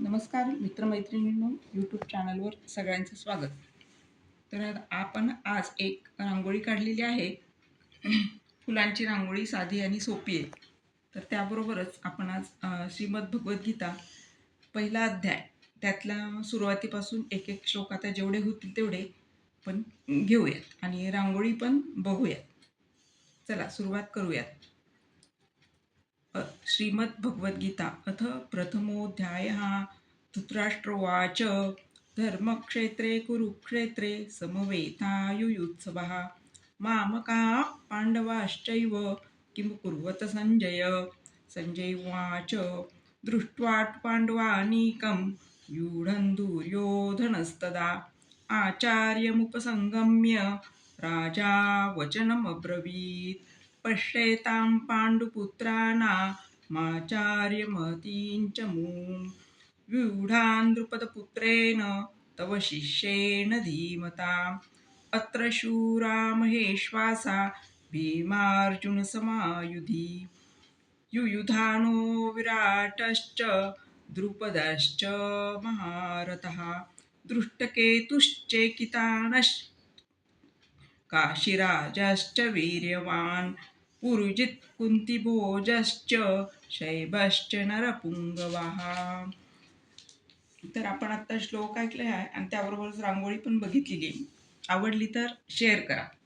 नमस्कार मित्रमैत्रिणींनो, यूट्यूब चॅनलवर सगळ्यांचं स्वागत. तर आपण आज एक रांगोळी काढलेली आहे. फुलांची रांगोळी साधी आणि सोपी आहे. तर त्याबरोबरच आपण आज श्रीमद भगवद्गीता पहिला अध्याय त्यातल्या सुरुवातीपासून एक एक श्लोक आता जेवढे होतील तेवढे पण घेऊयात आणि रांगोळी पण बघूयात. चला सुरुवात करूयात. श्रीमद्भगवद्गीता अथ प्रथमोऽध्यायः धृतराष्ट्रोवाच धर्मक्षेत्रे कुरुक्षेत्रे समवेतायुयुत्सवः मामकाः पाण्डवाश्चैव किं कुर्वत सञ्जय सञ्जय उवाच दृष्ट्वा पाण्डवानीकं व्यूढं दुर्योधनस्तदा आचार्यमुपसंगम्य राजा वचनमब्रवीत् पश्येतां पाण्डुपुत्राणामाचार्यमतीञ्च मूं व्यूढान् द्रुपदपुत्रेण तव शिष्येण धीमताम् अत्र शूरा महेश्वासा भीमार्जुनसमायुधि युयुधानो विराटश्च द्रुपदश्च महारथः दृष्टकेतुश्चेकितानश्च काशीराजश्च वीर्यवान् पुरुजित् कुन्तिभोजश्च शैबश्च नरपुंगवः. तर आपण आता श्लोक ऐकले आहे आणि त्याबरोबरच रांगोळी पण बघितलेली आहे. आवडली तर शेअर करा.